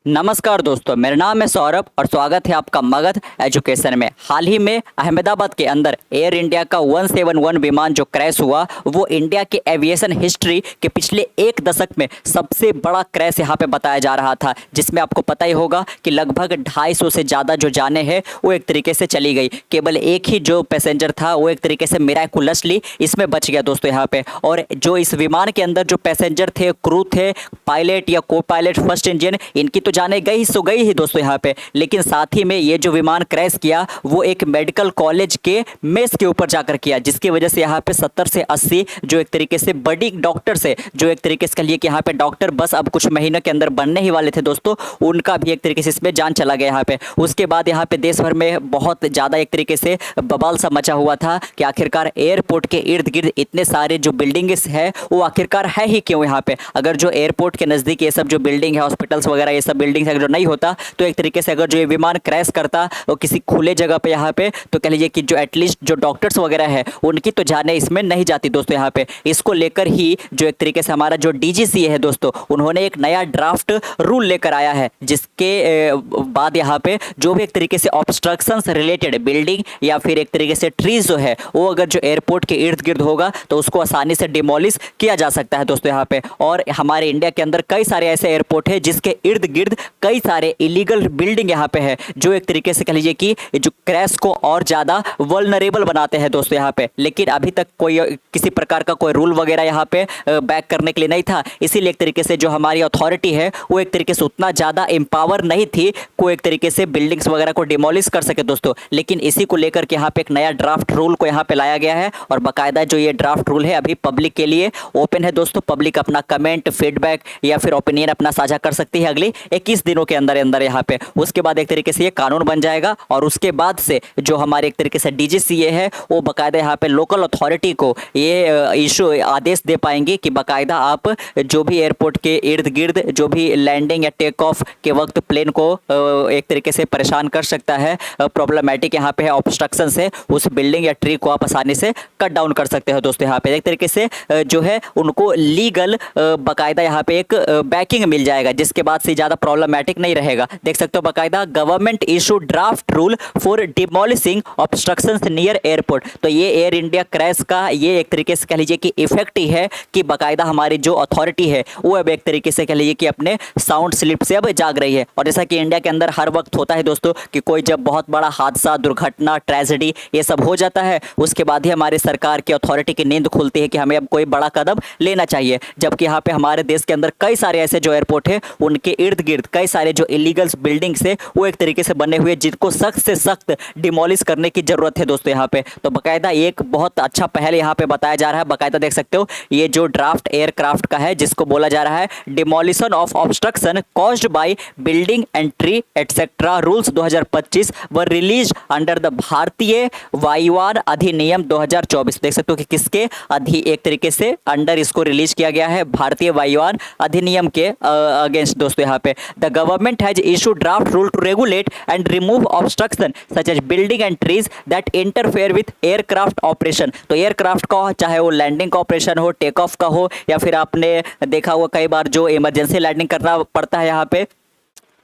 नमस्कार दोस्तों, मेरा नाम है सौरभ और स्वागत है आपका मगध एजुकेशन में। हाल ही में अहमदाबाद के अंदर एयर इंडिया का 171 विमान जो क्रैश हुआ वो इंडिया के एविएशन हिस्ट्री के पिछले एक दशक में सबसे बड़ा क्रैश यहाँ पे बताया जा रहा था, जिसमें आपको पता ही होगा कि लगभग 250 से ज़्यादा जो जानें हैं वो एक तरीके से चली गई। केवल एक ही जो पैसेंजर था वो एक तरीके से मिराकुलसली इसमें बच गया दोस्तों यहाँ पे। और जो इस विमान के अंदर जो पैसेंजर थे, क्रू थे, पायलट या को पायलट, फर्स्ट इंजन, इनकी तो जाने गई सो गई ही दोस्तों यहाँ पे। लेकिन साथ ही में ये जो विमान क्रैश किया वो एक मेडिकल कॉलेज के मेस के ऊपर जाकर किया, जिसकी वजह से यहाँ पे 70 से 80 जो एक तरीके से बड़ी डॉक्टर से जो एक तरीके से कहिए कि यहाँ पे डॉक्टर बस अब कुछ महीनों के अंदर बनने ही वाले थे दोस्तों, उनका भी एक तरीके से इसमें जान चला गया यहाँ पे। उसके बाद यहाँ पे देश भर में बहुत ज़्यादा एक तरीके से बवाल सा मचा हुआ था कि आखिरकार एयरपोर्ट के इर्द गिर्द इतने सारे जो बिल्डिंग्स है वो आखिरकार है ही क्यों यहाँ पे। अगर जो एयरपोर्ट के नज़दीक ये सब जो बिल्डिंग है, हॉस्पिटल्स वगैरह, ये सब बिल्डिंग्स अगर जो नहीं होता तो एक तरीके से अगर जो ये विमान क्रैश करता वो किसी खुले जगह पे यहाँ पे, तो कह लीजिए कि जो एटलीस्ट जो डॉक्टर्स वगैरह है उनकी तो जाने इसमें नहीं जाती दोस्तों यहाँ पे। इसको लेकर ही जो एक तरीके से हमारा जो डीजीसीए है दोस्तों, उन्होंने एक नया ड्राफ्ट रूल लेकर आया है, जिसके बाद यहाँ पे जो भी एक तरीके से ऑब्स्ट्रक्शंस रिलेटेड बिल्डिंग या फिर एक तरीके से ट्रीज जो है वो अगर जो एयरपोर्ट के इर्द गिर्द होगा तो उसको आसानी से डिमोलिश किया जा सकता है दोस्तों यहाँ पे। और हमारे इंडिया के अंदर कई सारे ऐसे एयरपोर्ट है जिसके इर्द गिर्द कई सारे इलीगल बिल्डिंग यहाँ पे है, जो एक तरीके से कह लीजिए कि जो क्रैश को और ज़्यादा वल्नरेबल बनाते हैं दोस्तों यहाँ पे। लेकिन अभी तक कोई किसी प्रकार का कोई रूल वगैरह यहाँ पे बैक करने के लिए नहीं था, इसीलिए एक तरीके से जो हमारी अथॉरिटी है वो एक तरीके से उतना ज़्यादा एम्पावर नहीं थी कोई एक तरीके से बिल्डिंग्स वगैरह को डिमोलिश कर सके दोस्तों। लेकिन इसी को लेकर के यहाँ पे एक नया ड्राफ्ट रूल को यहाँ पे लाया गया है और बाकायदा जो ये ड्राफ्ट रूल है अभी पब्लिक के लिए ओपन है दोस्तों। पब्लिक अपना कमेंट, फीडबैक या फिर ओपिनियन अपना साझा कर सकती है अगले 21 दिनों के अंदर अंदर यहाँ पे। उसके बाद एक तरीके से ये कानून बन जाएगा और उसके बाद से जो हमारे एक तरीके से डीजीसीए है वो बाकायदा यहाँ पे लोकल अथॉरिटी को ये इशू आदेश दे पाएंगे कि बाकायदा आप जो भी एयरपोर्ट के इर्द गिर्द जो भी लैंडिंग या टेक ऑफ के वक्त प्लेन को एक तरीके से परेशान कर सकता है, प्रॉब्लमेटिक यहाँ पे है, ऑब्स्ट्रक्शन है, उस बिल्डिंग या ट्री को आप आसानी से कट डाउन कर सकते हो दोस्तों यहाँ पे। एक तरीके से जो है उनको लीगल बाकायदा यहाँ पे एक बैकिंग मिल जाएगा, जिसके बाद से ज़्यादा प्रॉब्लमेटिक नहीं रहेगा। देख सकते हो बाकायदा government issue draft rule for demolishing obstructions near airport. तो ये एयर इंडिया क्रैश का ये एक तरीके से कह लीजिए कि इफेक्ट ही है कि बाकायदा हमारी जो अथॉरिटी है वो अब एक तरीके से कह लीजिए कि अपने साउंड स्लिप से अब जाग रही है। और जैसा कि इंडिया के अंदर हर वक्त होता है दोस्तों कि कोई जब बहुत बड़ा हादसा, दुर्घटना, ट्रेजेडी ये सब हो जाता है, उसके बाद ही हमारी सरकार की अथॉरिटी की नींद खुलती है कि हमें अब कोई बड़ा कदम लेना चाहिए। जबकि यहाँ पे हमारे देश के अंदर कई सारे ऐसे जो एयरपोर्ट है उनके इर्द गिर्द कई सारे जो इलीगल बिल्डिंग्स है वो एक तरीके से बने हुए, जिनको सख्त से सख्त डिमोलिश करने की जरूरत है दोस्तों यहाँ पे। तो बाकायदा एक बहुत अच्छा पहल यहाँ पे बताया जा रहा है। बाकायदा देख सकते हो ये जो ड्राफ्ट एयरक्राफ्ट का है, जिसको बोला जा रहा है demolition of obstruction caused by building and tree etcetera rules 2025 were release under the भारतीय वायुयान अधिनियम 2024। देख सकते हो कि किसके एक तरीके से अंडर इसको रिलीज किया गया है, भारतीय वायुयान अधिनियम के अगेंस्ट दोस्तों यहाँ पे। The government has issue draft rule to regulate and remove obstruction such as building and trees that interfere with aircraft operation. तो एयरक्राफ्ट का चाहे वो लैंडिंग का ऑपरेशन हो, टेक ऑफ का हो, या फिर आपने देखा हुआ कई बार जो इमरजेंसी लैंडिंग करना पड़ता है यहाँ पे,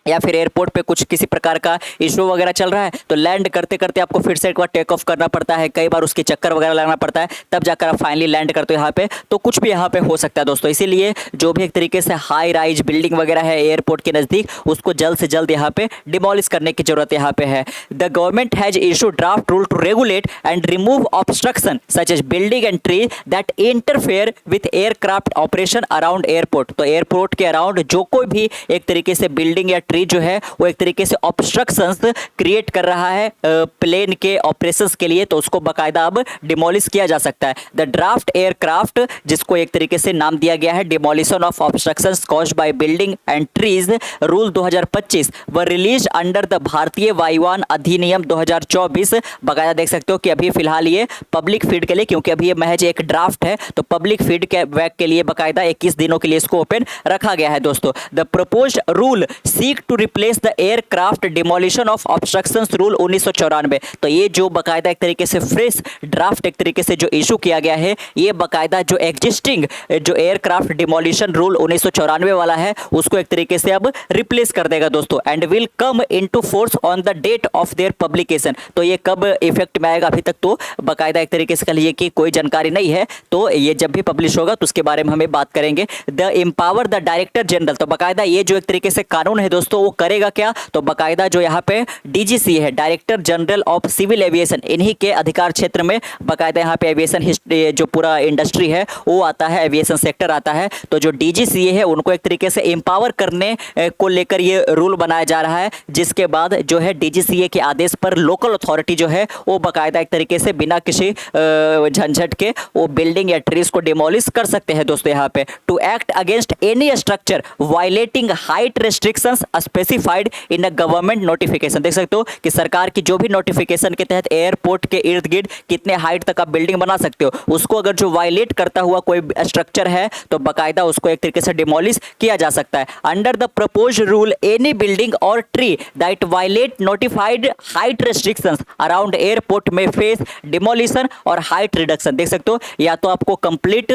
या फिर एयरपोर्ट पे कुछ किसी प्रकार का इशू वगैरह चल रहा है तो लैंड करते करते आपको फिर से एक बार टेक ऑफ करना पड़ता है, कई बार उसके चक्कर वगैरह लगाना पड़ता है, तब जाकर आप फाइनली लैंड करते हो यहाँ पे। तो कुछ भी यहाँ पे हो सकता है दोस्तों, इसीलिए जो भी एक तरीके से हाई राइज बिल्डिंग वगैरह है एयरपोर्ट के नज़दीक, उसको जल्द से जल्द यहाँ पे डिमोलिश करने की जरूरत यहाँ पे है। The government has issue draft rule to regulate and remove obstruction such as building and tree that interfere with aircraft operation around airport. तो एयरपोर्ट के अराउंड जो कोई भी एक तरीके से बिल्डिंग या ट्री जो है वो तरीके से ऑब्स्ट्रक्शंस क्रिएट कर रहा है प्लेन के ऑपरेशंस के लिए, तो उसको बाकायदा अब डिमोलिश किया जा सकता है। द ड्राफ्ट एयरक्राफ्ट, जिसको एक तरीके से नाम दिया गया है demolition of obstructions caused by building and trees rule 2025 were release under the भारतीय वायुयान अधिनियम 2024। बाकायदा देख सकते हो कि अभी फिलहाल ये पब्लिक फीड के लिए, क्योंकि अभी ये महज एक ड्राफ्ट है, तो पब्लिक फीडबैक के लिए बाकायदा 21 दिनों के लिए इसको ओपन रखा गया है दोस्तों। The proposed rule seek to replace the aircraft demolition of obstructions rule 1994। तो ये जो बाकायदा एक तरीके से फ्रेश ड्राफ्ट एक तरीके से जो इशू किया गया है, ये बाकायदा जो एग्जिस्टिंग जो एयरक्राफ्ट डिमोलिशन रूल 1994 वाला है उसको एक तरीके से अब रिप्लेस कर देगा दोस्तों, and will come into force on the date of their publication. तो ये कब इफेक्ट में आएगा अभी तक तो बाकायदा एक तरीके से कह लीजिए कि कोई जानकारी नहीं है, तो ये जब भी पब्लिश होगा तो उसके बारे में हमें बात करेंगे। The empower the director general, तो बाकायदा ये जो एक तरीके से कानून है दोस्तों वो करेगा क्या, तो बाकायदा जो यहाँ पे डीजीसी है, director general of civil aviation, इन्हीं के अधिकार क्षेत्र में बाकायदा यहाँ पे एविएशन हिस्ट्री जो पूरा इंडस्ट्री है वो आता है, एविएशन सेक्टर आता है। तो जो डीजीसीए है उनको एक तरीके से एम्पावर करने को लेकर ये रूल बनाया जा रहा है, जिसके बाद जो है डीजीसीए के आदेश पर लोकल अथॉरिटी जो है वो बाकायदा एक तरीके से बिना किसी झंझट के वो बिल्डिंग या ट्रीज को डिमोलिश कर सकते हैं दोस्तों। यहाँ पे to act against any structure violating height restrictions specified in a government notification. देख सकते हो कि सरकार की जो भी नोटिफिकेशन के तहत एयरपोर्ट के इर्द गिर्द कितने हाइट तक आप बिल्डिंग बना सकते हो, उसको अगर जो वायलेट करता हुआ कोई स्ट्रक्चर है तो बाकायदा उसको एक तरीके से डिमोलिश किया जा सकता है। Under the propose rule any building और tree that violate notified height restrictions around airport may face demolition or height reduction. देख सकते हो या तो आपको कंप्लीट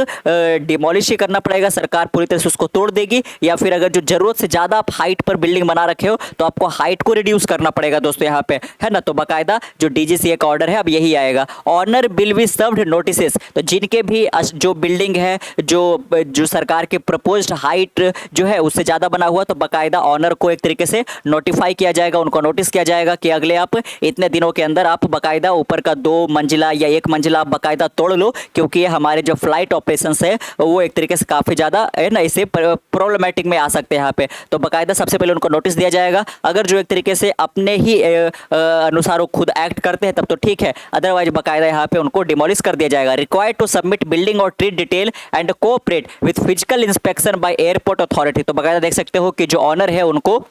डिमोलिश ही करना पड़ेगा, सरकार पूरी तरह से उसको तोड़ देगी, या फिर अगर जो जरूरत से ज्यादा आप हाइट पर बिल्डिंग बना रखे हो तो आपको हाइट को रिड्यूस करना पड़ेगा दोस्तों यहाँ पे, है ना। तो बाकायदा जो डीजीसीए का ऑर्डर है अब यही आएगा। Owner will be served notices, तो जिनके भी जो बिल्डिंग है जो सरकार के प्रपोज्ड हाइट जो है उससे ज्यादा बना हुआ, तो बाकायदा ऑनर को एक तरीके से नोटिफाई किया जाएगा, उनको नोटिस किया जाएगा कि अगले आप इतने दिनों के अंदर आप बाकायदा ऊपर का 2 मंजिला या 1 मंजिला आप बाकायदा तोड़ लो, क्योंकि ये हमारे जो फ्लाइट ऑपरेशंस है वो एक तरीके से काफी ज्यादा है ना, इसे प्रॉब्लमेटिक में आ सकते हैं यहाँ पे। तो बाकायदा सबसे पहले उनको नोटिस दिया जाएगा, अगर जो एक तरीके से अपने ही अनुसार वो खुद एक्ट करते हैं तब तो ठीक है, अदरवाइज बाकायदा यहाँ पे उनको डिमोलिश कर दिया जाएगा। रिक्वायर्ड टू सबमिट बिल्डिंग और tree detail and cooperate with physical inspection by airport authority. तो बाकायदा देख सकते हो कि जो ऑनर है उनको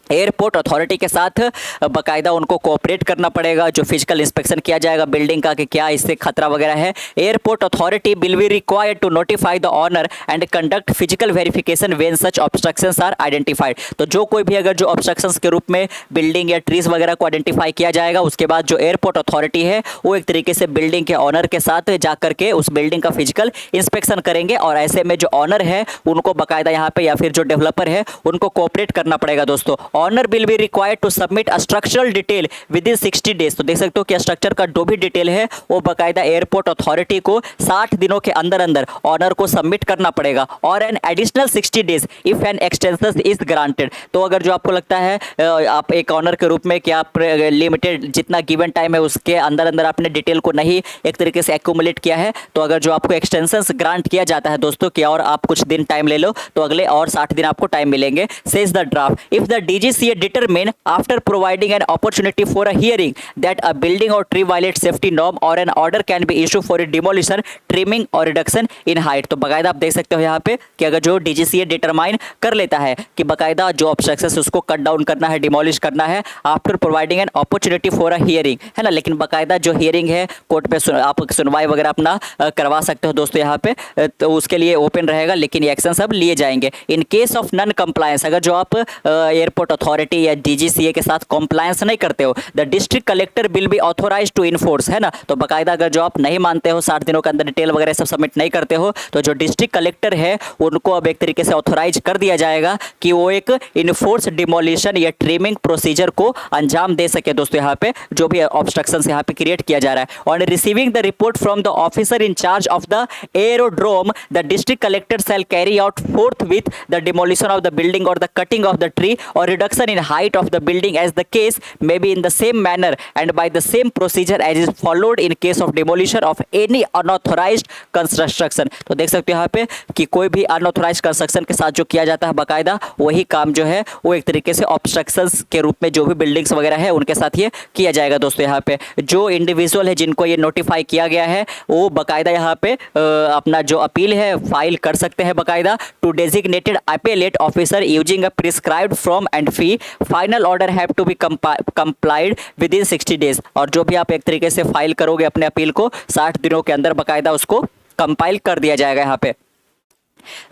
एयरपोर्ट अथॉरिटी के साथ बाकायदा उनको कोऑपरेट करना पड़ेगा, जो फिजिकल इंस्पेक्शन किया जाएगा बिल्डिंग का कि क्या इससे खतरा वगैरह है। Airport authority will be required to notify the owner and conduct physical verification when such obstructions are identified. तो जो कोई भी अगर जो ऑब्स्ट्रक्शंस के रूप में बिल्डिंग या ट्रीज वगैरह को आइडेंटिफाई किया जाएगा, उसके बाद जो एयरपोर्ट अथॉरिटी है वो एक तरीके से बिल्डिंग के ऑनर के साथ जा करके उस बिल्डिंग का फिजिकल इंस्पेक्शन करेंगे, और ऐसे में जो ऑनर है उनको बाकायदा यहाँ पे या फिर जो डेवलपर है उनको कोऑपरेट करना पड़ेगा दोस्तों। Owner will be required to submit a structural detail within 60 days. तो देख सकते हो कि स्ट्रक्चर का जो भी डिटेल है वो बाकायदा एयरपोर्ट अथॉरिटी को 60 दिनों के अंदर अंदर ऑनर को सबमिट करना पड़ेगा, और an additional 60 days if an extension is granted. तो अगर जो आपको लगता है आप एक ऑनर के रूप में कि आप लिमिटेड जितना गिवन टाइम है उसके अंदर अंदर आपने डिटेल को नहीं एक तरीके से एक्यूमुलेट किया है, तो अगर जो आपको एक्सटेंशन ग्रांट किया जाता है दोस्तों कि और आप कुछ दिन टाइम ले लो तो अगले और 60 दिन आपको टाइम मिलेंगे। Says the draft if the DGCA determine after providing an opportunity for a hearing that a building or tree violates safety norm or an order can be issued for a demolition, trimming or reduction in height। तो बाकायदा आप देख सकते हो यहाँ पे कि अगर जो डीजीसीए डिटरमाइन कर लेता है कि बाकायदा जो ऑब्स्ट्रक्शंस उसको कट डाउन करना है, डिमोलिश करना है, after providing an opportunity for a hearing, है ना। लेकिन बाकायदा जो हियरिंग है कोर्ट पे आप सुनवाई वगैरह अपना करवा सकते हो दोस्तों यहाँ पे, तो उसके लिए ओपन रहेगा, लेकिन ये एक्शन सब लिए जाएंगे। In case of non compliance, अगर जो आप एयरपोर्ट अथॉरिटी या डीजीसीए के साथ कंप्लायंस नहीं करते हो, the district collector will be authorise to enforce, है ना। तो बाकायदा अगर जो आप नहीं मानते हो 60 दिनों के अंदर डिटेल वगैरह सब सबमिट नहीं करते हो, तो जो डिस्ट्रिक्ट कलेक्टर है उनको अब एक तरीके से ऑथोराइज कर दिया जाएगा कि वो एक इन्फोर्स डिमोलिशन या ट्रिमिंग प्रोसीजर को अंजाम दे सके दोस्तों यहाँ पे जो भी ऑब्स्ट्रक्शंस यहाँ पे क्रिएट किया जा रहा है। On receiving the report from the officer in charge of the aerodrome, the district collector shall carry out forthwith the demolition of the building or the cutting of the tree or reduction in height of the building as the case may be in the same manner and by the same procedure as is followed in case of demolition of any unauthorized construction। तो देख सकते हो यहाँ पे कि कोई भी unauthorized construction के साथ जो किया जाता है बाकायदा वही काम जो है वो एक तरीके से ऑब्स्ट्रक्शंस के रूप में जो भी बिल्डिंग्स वगैरह है उनके साथ ये किया जाएगा दोस्तों। यहाँ पे जो इंडिविजुअल है जिनको ये नोटिफाई किया गया है वो बाकायदा यहाँ पे अपना जो अपील है फाइल कर सकते हैं बाकायदा to designated appellate officer using a prescribed form and fee. Final order have to be complied within 60 days. और जो भी आप एक तरीके से फाइल करोगे अपने अपील को 60 दिनों के अंदर बाकायदा उसको कंपाइल कर दिया जाएगा यहाँ पे।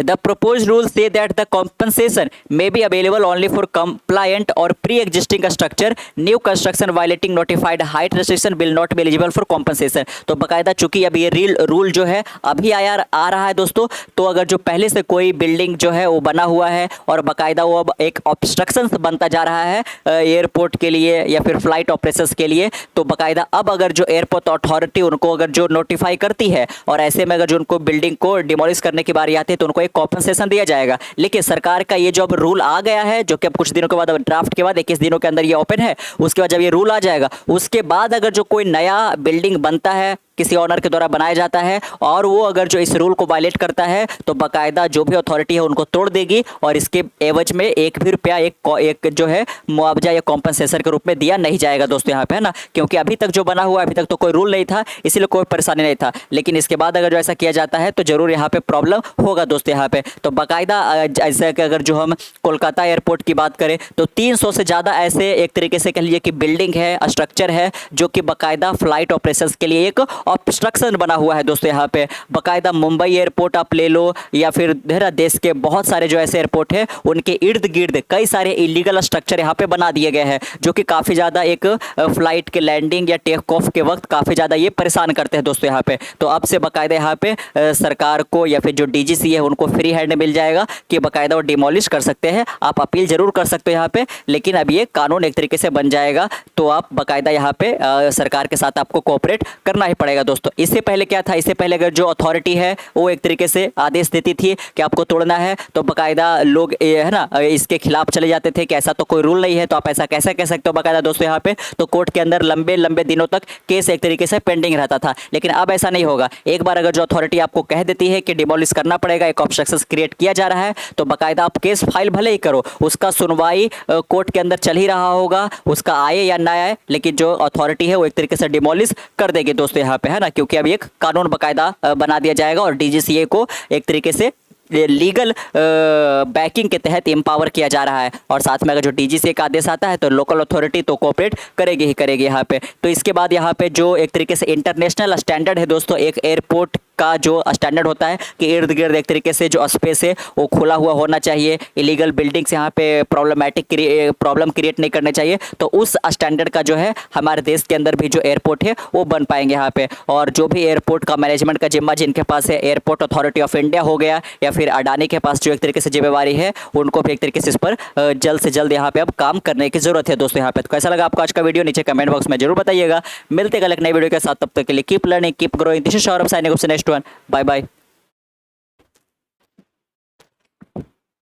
The proposed rules say that the compensation may be available only for compliant or pre-existing structure. New construction violating notified height restriction will not be eligible for compensation. तो बकायदा चूंकि अब ये रूल जो है अभी आ रहा है दोस्तों, तो अगर जो पहले से कोई बिल्डिंग जो है वो बना हुआ है और बकायदा वो अब एक ऑब्स्ट्रक्शन बनता जा रहा है एयरपोर्ट के लिए या फिर फ्लाइट ऑपरेशंस के लिए, तो बकायदा अब अगर जो एयरपोर्ट अथॉरिटी उनको अगर जो नोटिफाई करती है और ऐसे में अगर जो उनको बिल्डिंग को डिमोलिश करने की बारी आती है तो उनको एक कॉम्पनसेशन दिया जाएगा। लेकिन सरकार का ये जो अब रूल आ गया है, जो कि अब कुछ दिनों के बाद, ड्राफ्ट के बाद 21 दिनों के अंदर ये ओपन है, उसके बाद जब ये रूल आ जाएगा उसके बाद अगर जो कोई नया बिल्डिंग बनता है किसी ऑनर के द्वारा बनाया जाता है और वो अगर जो इस रूल को वायलेट करता है तो बाकायदा जो भी अथॉरिटी है उनको तोड़ देगी और इसके एवज में एक भी रुपया एक जो है मुआवजा या कॉम्पनसेशन के रूप में दिया नहीं जाएगा दोस्तों यहाँ पे, है ना। क्योंकि अभी तक जो बना हुआ अभी तक तो कोई रूल नहीं था, इसीलिए कोई परेशानी नहीं था, लेकिन इसके बाद अगर जो ऐसा किया जाता है तो जरूर यहाँ पे प्रॉब्लम होगा दोस्तों यहाँ पे। तो बाकायदा जैसे कि अगर जो हम कोलकाता एयरपोर्ट की बात करें तो 300 से ज़्यादा ऐसे एक तरीके से कह लीजिए कि बिल्डिंग है, स्ट्रक्चर है जो कि बाकायदा फ्लाइट ऑपरेशंस के लिए एक ऑब्स्ट्रक्शन बना हुआ है दोस्तों यहाँ पे। बाकायदा मुंबई एयरपोर्ट आप ले लो या फिर देश के बहुत सारे जो ऐसे एयरपोर्ट है उनके इर्द गिर्द कई सारे इलीगल स्ट्रक्चर यहाँ पे बना दिए गए हैं जो कि काफ़ी ज़्यादा एक फ्लाइट के लैंडिंग या टेक ऑफ के वक्त काफ़ी ज़्यादा ये परेशान करते हैं दोस्तों यहाँ पे। तो अब से बाकायदा यहाँ पे सरकार को या फिर जो डीजीसी है उनको फ्री हैंड मिल जाएगा कि बाकायदा वो डिमोलिश कर सकते हैं। आप अपील जरूर कर सकते हो यहाँ पे, लेकिन अब ये कानून एक तरीके से बन जाएगा तो आप बाकायदा यहाँ पे सरकार के साथ आपको कोऑपरेट करना ही पड़ेगा दोस्तों। इससे पहले क्या था, इससे पहले अगर जो अथॉरिटी है वो एक तरीके से आदेश देती थी कि आपको तोड़ना है तो बाकायदा लोग है ना इसके खिलाफ चले जाते थे कि ऐसा तो कोई रूल नहीं है तो आप ऐसा कैसे कह सकते हो बाकायदा दोस्तों यहाँ पे। तो कोर्ट के अंदर लंबे लंबे दिनों तक केस एक तरीके से पेंडिंग रहता था, लेकिन अब ऐसा नहीं होगा। एक बार अगर जो अथॉरिटी आपको कह देती है कि डिमोलिश करना पड़ेगा, एक ऑब्स्ट्रक्शन क्रिएट किया जा रहा है, तो बाकायदा आप केस फाइल भले ही करो, उसका सुनवाई कोर्ट के अंदर चल ही रहा होगा, उसका आए या ना आए, लेकिन जो अथॉरिटी है वो एक तरीके से डिमोलिश कर देगी दोस्तों यहाँ पे, है ना। क्योंकि अब एक कानून बाकायदा बना दिया जाएगा और डीजीसीए को एक तरीके से लीगल बैकिंग के तहत एम्पावर किया जा रहा है। और साथ में अगर जो डीजीसीए का आदेश आता है तो लोकल अथॉरिटी तो कोऑपरेट करेगी ही करेगी यहाँ पे। तो इसके बाद यहाँ पे जो एक तरीके से इंटरनेशनल स्टैंडर्ड है दोस्तों, एक एयरपोर्ट का जो स्टैंडर्ड होता है कि इर्द गिर्द एक तरीके से जो स्पेस है वो खुला हुआ होना चाहिए, इलीगल बिल्डिंग्स यहाँ पे प्रॉब्लम क्रिएट नहीं करने चाहिए। तो उस स्टैंडर्ड का जो है हमारे देश के अंदर भी जो एयरपोर्ट है वो बन पाएंगे यहाँ पे। और जो भी एयरपोर्ट का मैनेजमेंट का जिम्मा जिनके पास है, एयरपोर्ट अथॉरिटी ऑफ इंडिया हो गया या फिर अडानी के पास जो एक तरीके से जिम्मेवारी है, उनको भी एक तरीके से इस पर जल्द से जल्द यहाँ पे अब काम करने की जरूरत है दोस्तों यहाँ पे। तो कैसा लगा आपको आज का वीडियो नीचे कमेंट बॉक्स में जरूर बताइएगा। मिलते कल एक नई वीडियो के साथ, तब तक के लिए keep learning keep growing. This is Saurabh signing off next one. Bye bye.